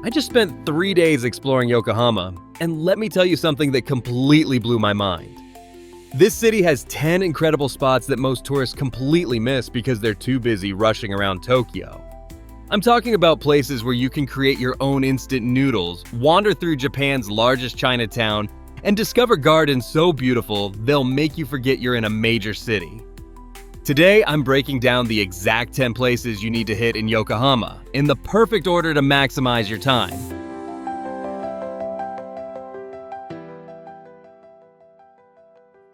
I just spent 3 days exploring Yokohama, and let me tell you something that completely blew my mind. This city has 10 incredible spots that most tourists completely miss because they're too busy rushing around Tokyo. I'm talking about places where you can create your own instant noodles, wander through Japan's largest Chinatown, and discover gardens so beautiful they'll make you forget you're in a major city. Today, I'm breaking down the exact 10 places you need to hit in Yokohama, in the perfect order to maximize your time.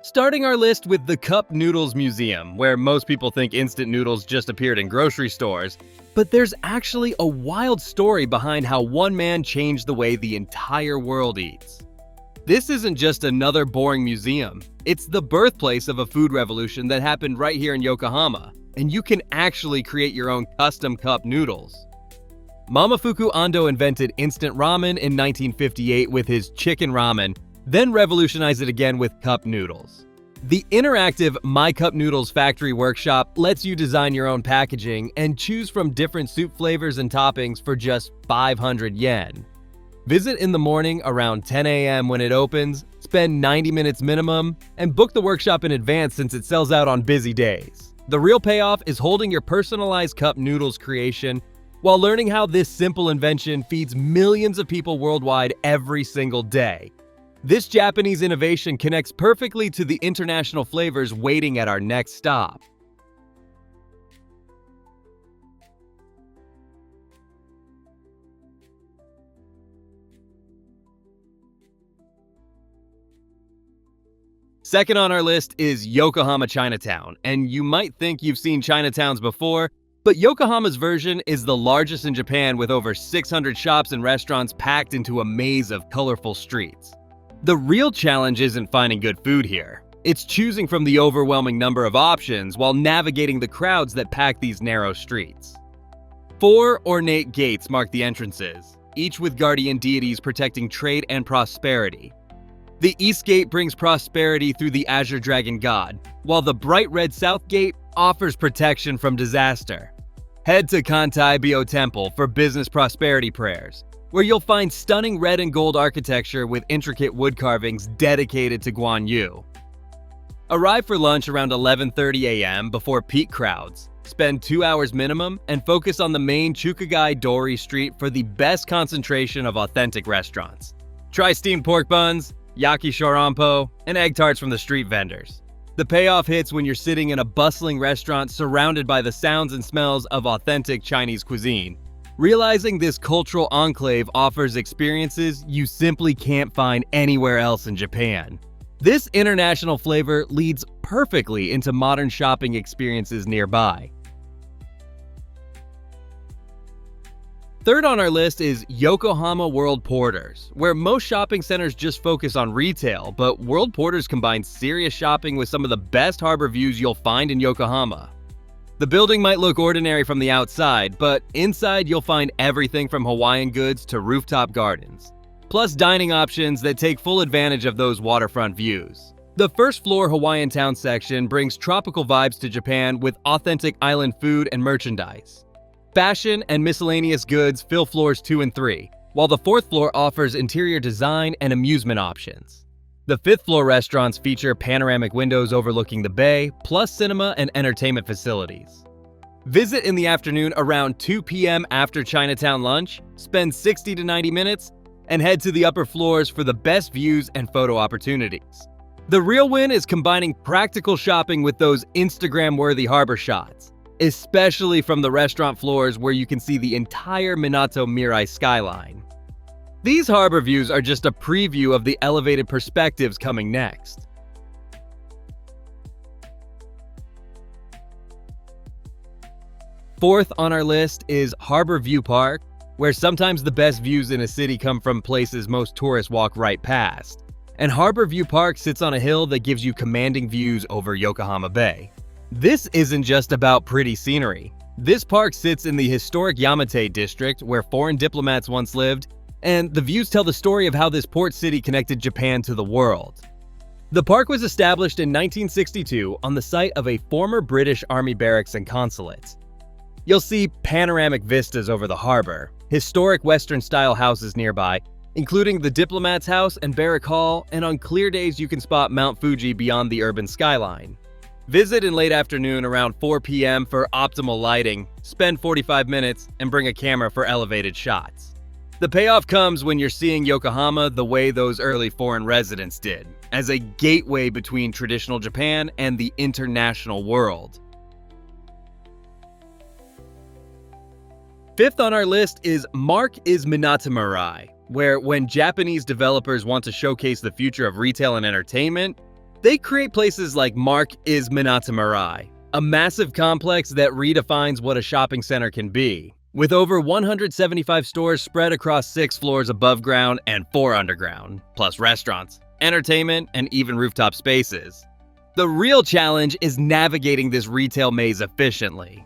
Starting our list with the Cup Noodles Museum, where most people think instant noodles just appeared in grocery stores, but there's actually a wild story behind how one man changed the way the entire world eats. This isn't just another boring museum. It's the birthplace of a food revolution that happened right here in Yokohama, and you can actually create your own custom cup noodles. Momofuku Ando invented instant ramen in 1958 with his chicken ramen, then revolutionized it again with cup noodles. The interactive My Cup Noodles factory workshop lets you design your own packaging and choose from different soup flavors and toppings for just 500 yen. Visit in the morning around 10 a.m. when it opens, spend 90 minutes minimum, and book the workshop in advance since it sells out on busy days. The real payoff is holding your personalized cup noodles creation while learning how this simple invention feeds millions of people worldwide every single day. This Japanese innovation connects perfectly to the international flavors waiting at our next stop. Second on our list is Yokohama Chinatown, and you might think you've seen Chinatowns before, but Yokohama's version is the largest in Japan with over 600 shops and restaurants packed into a maze of colorful streets. The real challenge isn't finding good food here. It's choosing from the overwhelming number of options while navigating the crowds that pack these narrow streets. 4 ornate gates mark the entrances, each with guardian deities protecting trade and prosperity. The East Gate brings prosperity through the Azure Dragon God, while the bright red South Gate offers protection from disaster. Head to Kantai-Bio Temple for business prosperity prayers, where you'll find stunning red and gold architecture with intricate wood carvings dedicated to Guan Yu. Arrive for lunch around 11:30 a.m. before peak crowds. Spend 2 hours minimum and focus on the main Chukagai Dori Street for the best concentration of authentic restaurants. Try steamed pork buns, yaki shoronpo, and egg tarts from the street vendors. The payoff hits when you're sitting in a bustling restaurant surrounded by the sounds and smells of authentic Chinese cuisine, realizing this cultural enclave offers experiences you simply can't find anywhere else in Japan. This international flavor leads perfectly into modern shopping experiences nearby. Third on our list is Yokohama World Porters, where most shopping centers just focus on retail, but World Porters combines serious shopping with some of the best harbor views you'll find in Yokohama. The building might look ordinary from the outside, but inside you'll find everything from Hawaiian goods to rooftop gardens, plus dining options that take full advantage of those waterfront views. The first floor Hawaiian Town section brings tropical vibes to Japan with authentic island food and merchandise. Fashion and miscellaneous goods fill floors 2 and 3, while the 4th floor offers interior design and amusement options. The 5th floor restaurants feature panoramic windows overlooking the bay, plus cinema and entertainment facilities. Visit in the afternoon around 2 p.m. after Chinatown lunch, spend 60 to 90 minutes, and head to the upper floors for the best views and photo opportunities. The real win is combining practical shopping with those Instagram-worthy harbor shots, especially from the restaurant floors where you can see the entire Minato Mirai skyline. These harbor views are just a preview of the elevated perspectives coming next. Fourth on our list is Harbor View Park, where sometimes the best views in a city come from places most tourists walk right past. And Harbor View Park sits on a hill that gives you commanding views over Yokohama Bay. This isn't just about pretty scenery. This park sits in the historic Yamashita district where foreign diplomats once lived, and the views tell the story of how this port city connected Japan to the world. The park was established in 1962 on the site of a former British Army barracks and consulate. You'll see panoramic vistas over the harbor, historic Western-style houses nearby, including the Diplomat's House and Barrack Hall, and on clear days you can spot Mount Fuji beyond the urban skyline. Visit in late afternoon around 4 p.m. for optimal lighting, spend 45 minutes, and bring a camera for elevated shots. The payoff comes when you're seeing Yokohama the way those early foreign residents did, as a gateway between traditional Japan and the international world. Fifth on our list is Mark Is Minatomirai, where when Japanese developers want to showcase the future of retail and entertainment, they create places like Mark Is Minatomirai, a massive complex that redefines what a shopping center can be, with over 175 stores spread across 6 floors above ground and 4 underground, plus restaurants, entertainment, and even rooftop spaces. The real challenge is navigating this retail maze efficiently.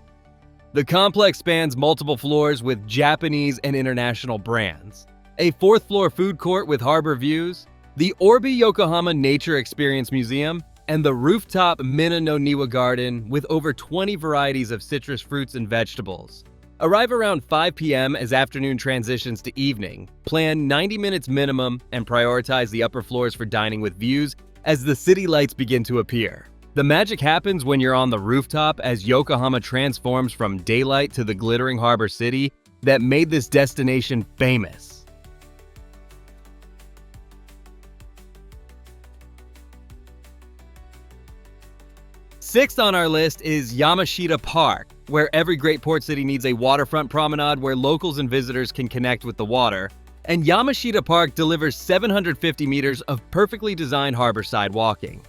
The complex spans multiple floors with Japanese and international brands, a 4th floor food court with harbor views, the Orbi Yokohama Nature Experience Museum, and the rooftop Minato Garden with over 20 varieties of citrus fruits and vegetables. Arrive around 5 p.m. as afternoon transitions to evening. Plan 90 minutes minimum and prioritize the upper floors for dining with views as the city lights begin to appear. The magic happens when you're on the rooftop as Yokohama transforms from daylight to the glittering harbor city that made this destination famous. Sixth on our list is Yamashita Park, where every great port city needs a waterfront promenade where locals and visitors can connect with the water, and Yamashita Park delivers 750 meters of perfectly designed harborside walking.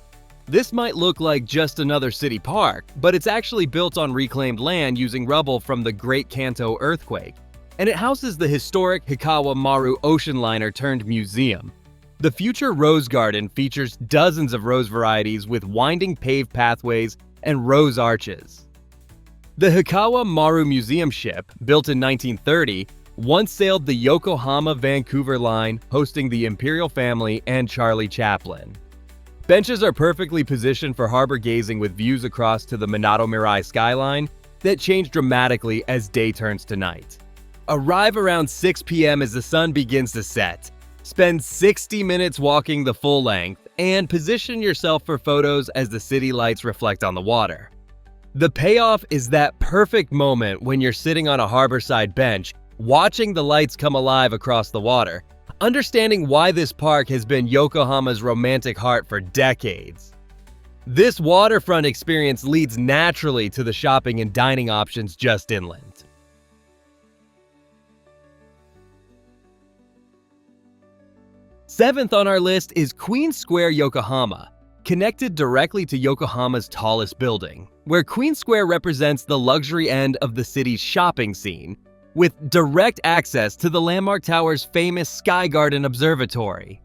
This might look like just another city park, but it's actually built on reclaimed land using rubble from the Great Kanto earthquake, and it houses the historic Hikawa Maru ocean liner turned museum. The future Rose Garden features dozens of rose varieties with winding paved pathways and rose arches. The Hikawa Maru Museum ship, built in 1930, once sailed the Yokohama-Vancouver line, hosting the Imperial family and Charlie Chaplin. Benches are perfectly positioned for harbor gazing with views across to the Minato Mirai skyline that change dramatically as day turns to night. Arrive around 6 p.m. as the sun begins to set. Spend 60 minutes walking the full length, and position yourself for photos as the city lights reflect on the water. The payoff is that perfect moment when you're sitting on a harborside bench, watching the lights come alive across the water, understanding why this park has been Yokohama's romantic heart for decades. This waterfront experience leads naturally to the shopping and dining options just inland. Seventh on our list is Queen Square, Yokohama, connected directly to Yokohama's tallest building, where Queen Square represents the luxury end of the city's shopping scene, with direct access to the landmark tower's famous Sky Garden Observatory.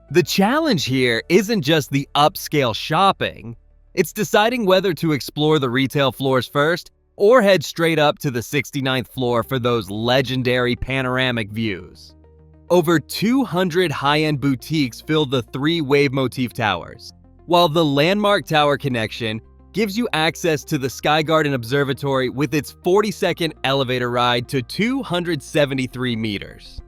The challenge here isn't just the upscale shopping, it's deciding whether to explore the retail floors first or head straight up to the 69th floor for those legendary panoramic views. Over 200 high-end boutiques fill the 3 wave motif towers, while the landmark tower connection gives you access to the Sky Garden Observatory with its 40-second elevator ride to 273 meters.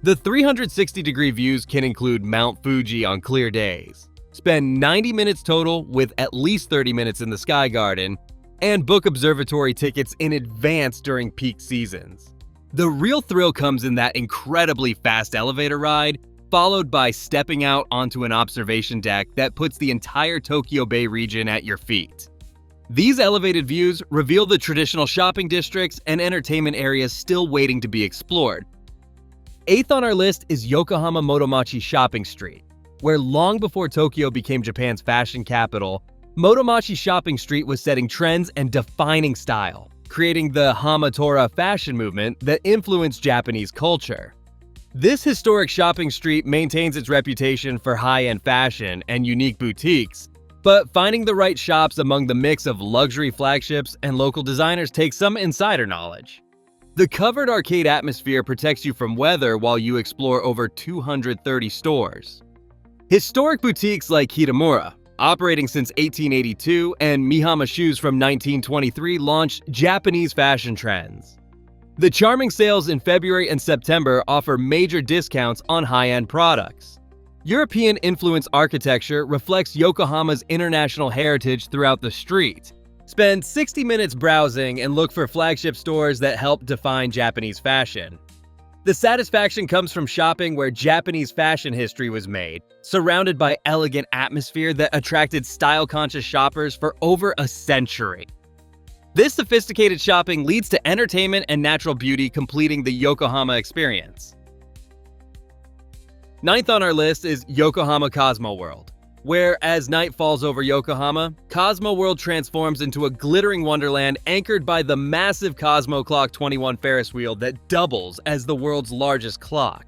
The 360-degree views can include Mount Fuji on clear days, spend 90 minutes total with at least 30 minutes in the Sky Garden, and book observatory tickets in advance during peak seasons. The real thrill comes in that incredibly fast elevator ride, followed by stepping out onto an observation deck that puts the entire Tokyo Bay region at your feet. These elevated views reveal the traditional shopping districts and entertainment areas still waiting to be explored. Eighth on our list is Yokohama Motomachi Shopping Street, where long before Tokyo became Japan's fashion capital, Motomachi Shopping Street was setting trends and defining style, creating the Hamatora fashion movement that influenced Japanese culture. This historic shopping street maintains its reputation for high-end fashion and unique boutiques, but finding the right shops among the mix of luxury flagships and local designers takes some insider knowledge. The covered arcade atmosphere protects you from weather while you explore over 230 stores. Historic boutiques like Kitamura, operating since 1882, and Mihama Shoes from 1923 launched Japanese fashion trends. The charming sales in February and September offer major discounts on high-end products. European influence architecture reflects Yokohama's international heritage throughout the street. Spend 60 minutes browsing and look for flagship stores that help define Japanese fashion. The satisfaction comes from shopping where Japanese fashion history was made, surrounded by elegant atmosphere that attracted style-conscious shoppers for over a century. This sophisticated shopping leads to entertainment and natural beauty, completing the Yokohama experience. Ninth on our list is Yokohama Cosmo World, where as night falls over Yokohama, Cosmo World transforms into a glittering wonderland anchored by the massive Cosmo Clock 21 Ferris wheel that doubles as the world's largest clock.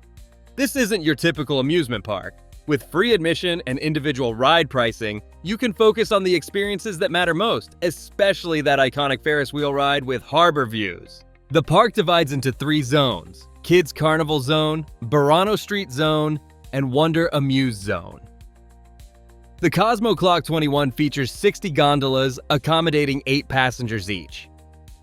This isn't your typical amusement park. With free admission and individual ride pricing, you can focus on the experiences that matter most, especially that iconic Ferris wheel ride with harbor views. The park divides into 3 zones: Kids Carnival Zone, Burano Street Zone, and Wonder Amuse Zone. The Cosmo Clock 21 features 60 gondolas accommodating 8 passengers each.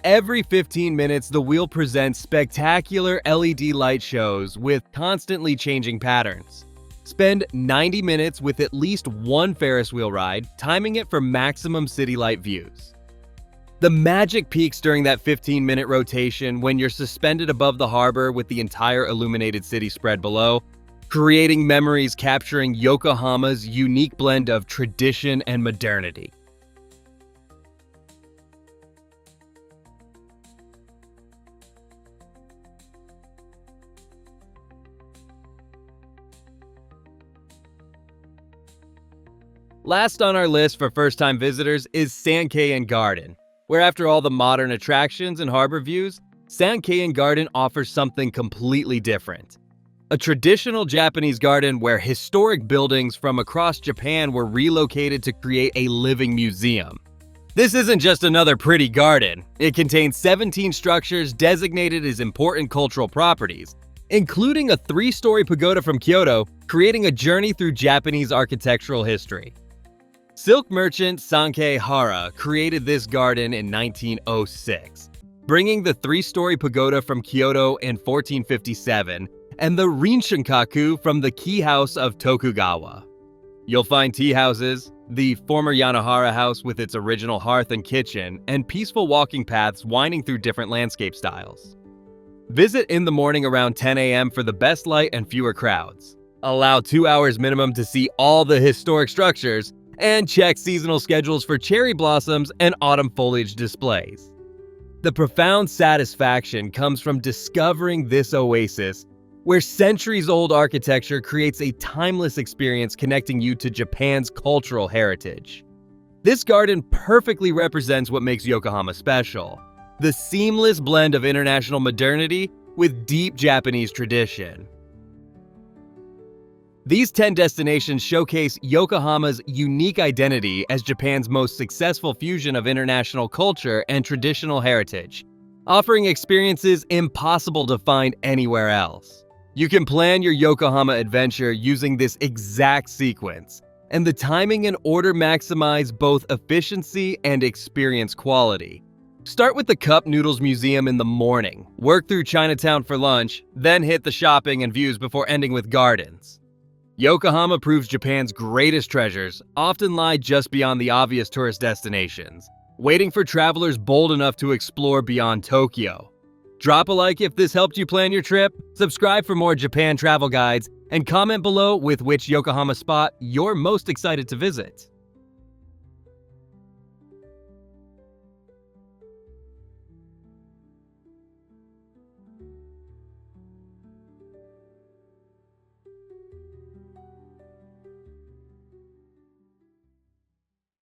Every 15 minutes, the wheel presents spectacular LED light shows with constantly changing patterns. Spend 90 minutes with at least one Ferris wheel ride, timing it for maximum city light views. The magic peaks during that 15-minute rotation when you're suspended above the harbor with the entire illuminated city spread below, creating memories capturing Yokohama's unique blend of tradition and modernity. Last on our list for first-time visitors is Sankeien Garden, where after all the modern attractions and harbor views, Sankeien Garden offers something completely different. A traditional Japanese garden where historic buildings from across Japan were relocated to create a living museum. This isn't just another pretty garden. It contains 17 structures designated as important cultural properties, including a 3-story pagoda from Kyoto, creating a journey through Japanese architectural history. Silk merchant Sankeien Hara created this garden in 1906, bringing the 3-story pagoda from Kyoto in 1457 and the Rinshinkaku from the key house of Tokugawa. You'll find tea houses, the former Yanohara house with its original hearth and kitchen, and peaceful walking paths winding through different landscape styles. Visit in the morning around 10 a.m. for the best light and fewer crowds. Allow 2 hours minimum to see all the historic structures, and check seasonal schedules for cherry blossoms and autumn foliage displays. The profound satisfaction comes from discovering this oasis, where centuries-old architecture creates a timeless experience connecting you to Japan's cultural heritage. This garden perfectly represents what makes Yokohama special: the seamless blend of international modernity with deep Japanese tradition. These 10 destinations showcase Yokohama's unique identity as Japan's most successful fusion of international culture and traditional heritage, offering experiences impossible to find anywhere else. You can plan your Yokohama adventure using this exact sequence, and the timing and order maximize both efficiency and experience quality. Start with the Cup Noodles Museum in the morning, work through Chinatown for lunch, then hit the shopping and views before ending with gardens. Yokohama proves Japan's greatest treasures often lie just beyond the obvious tourist destinations, waiting for travelers bold enough to explore beyond Tokyo. Drop a like if this helped you plan your trip, subscribe for more Japan travel guides, and comment below with which Yokohama spot you're most excited to visit.